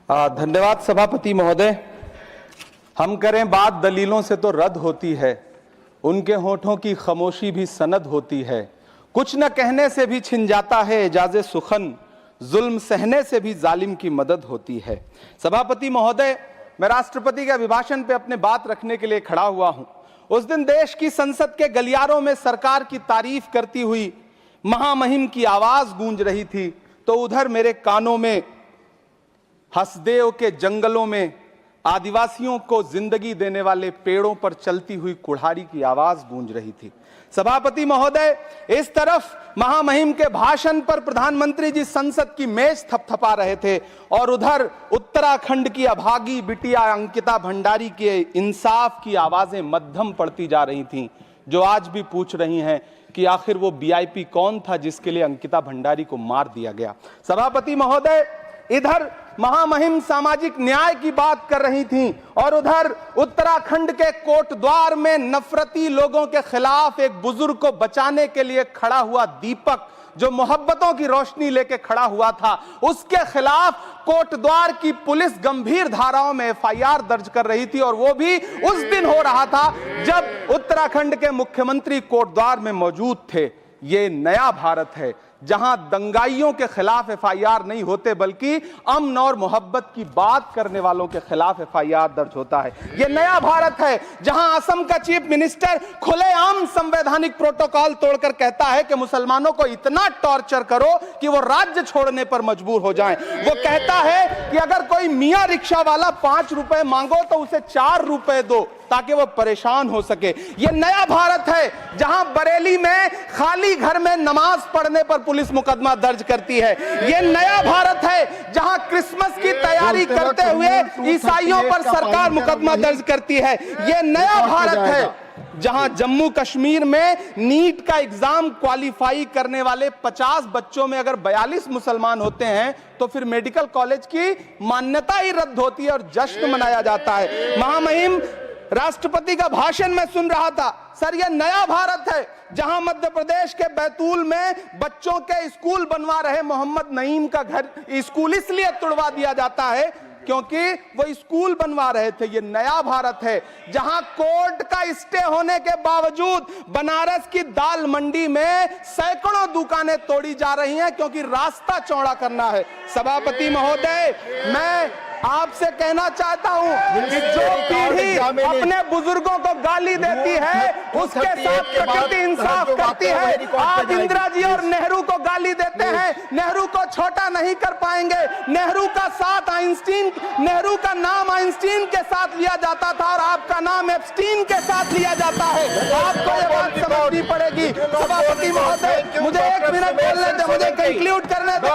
धन्यवाद सभापति महोदय। हम करें बात दलीलों से तो रद्द होती है, उनके होठों की खामोशी भी सनद होती है। कुछ न कहने से भी छिन जाता है एजाज़े सुखन, जुल्म सहने से भी जालिम की मदद होती है। सभापति महोदय, मैं राष्ट्रपति के अभिभाषण पे अपने बात रखने के लिए खड़ा हुआ हूं। उस दिन देश की संसद के गलियारों में सरकार की तारीफ करती हुई महामहिम की आवाज गूंज रही थी, तो उधर मेरे कानों में हसदेव के जंगलों में आदिवासियों को जिंदगी देने वाले पेड़ों पर चलती हुई कुल्हाड़ी की आवाज गूंज रही थी। सभापति महोदय, इस तरफ महामहिम के भाषण पर प्रधानमंत्री जी संसद की मेज थपथपा रहे थे और उधर उत्तराखंड की अभागी बिटिया अंकिता भंडारी के इंसाफ की आवाजें मध्यम पड़ती जा रही थीं, जो आज भी पूछ रही हैं कि आखिर वो वीआईपी कौन था जिसके लिए अंकिता भंडारी को मार दिया गया। सभापति महोदय, इधर महामहिम सामाजिक न्याय की बात कर रही थीं और उधर उत्तराखंड के कोटद्वार में नफरती लोगों के खिलाफ एक बुजुर्ग को बचाने के लिए खड़ा हुआ दीपक, जो मोहब्बतों की रोशनी लेके खड़ा हुआ था, उसके खिलाफ कोटद्वार की पुलिस गंभीर धाराओं में एफआईआर दर्ज कर रही थी। और वो भी उस दिन हो रहा था जब उत्तराखंड के मुख्यमंत्री कोटद्वार में मौजूद थे। ये नया भारत है जहां दंगाइयों के खिलाफ एफआईआर नहीं होते, बल्कि अमन और मोहब्बत की बात करने वालों के खिलाफ एफआईआर दर्ज होता है। यह नया भारत है जहां असम का चीफ मिनिस्टर खुलेआम संवैधानिक प्रोटोकॉल तोड़कर कहता है कि मुसलमानों को इतना टॉर्चर करो कि वो राज्य छोड़ने पर मजबूर हो जाएं। वो कहता है कि अगर कोई मियां रिक्शा वाला 5 रुपए मांगो तो उसे 4 रुपए दो ताकि वो परेशान हो सके। यह नया भारत है जहां बरेली में खाली घर में नमाज पढ़ने पर पुलिस मुकदमा दर्ज करती है। यह नया भारत है जहां क्रिसमस की तैयारी करते हुए ईसाइयों पर सरकार मुकदमा दर्ज करती है। यह नया भारत है जहां जम्मू कश्मीर में नीट का एग्जाम क्वालिफाई करने वाले 50 बच्चों में अगर 42 मुसलमान होते हैं तो फिर मेडिकल कॉलेज की मान्यता ही रद्द होती है और जश्न मनाया जाता है। महामहिम राष्ट्रपति का भाषण में सुन रहा था। सर, यह नया भारत है जहां मध्य प्रदेश के बैतूल में बच्चों के स्कूल बनवा रहे मोहम्मद नईम का घर स्कूल इसलिए तुड़वा दिया जाता है क्योंकि वो स्कूल बनवा रहे थे। ये नया भारत है जहां कोर्ट का स्टे होने के बावजूद बनारस की दाल मंडी में सैकड़ों दुकानें तोड़ी जा रही हैं क्योंकि रास्ता चौड़ा करना है। सभापति महोदय, मैं आपसे कहना चाहता हूं कि जो पीढ़ी अपने बुजुर्गों को गाली देती है उसके साथ प्रकृति इंसाफ करती है। आप इंदिरा जी और नेहरू को गाली देते हैं, नेहरू को छोटा नहीं कर पाएंगे। नेहरू का साथ आइंस्टीन, नेहरू का नाम आइंस्टीन के साथ लिया जाता था और आपका नाम एप्स्टीन के साथ लिया जाता है। आपको ये बात समझनी पड़ेगी। सभापति महोदय, मुझे 1 मिनट बोलने दे, मुझे कंक्लूड करने दे।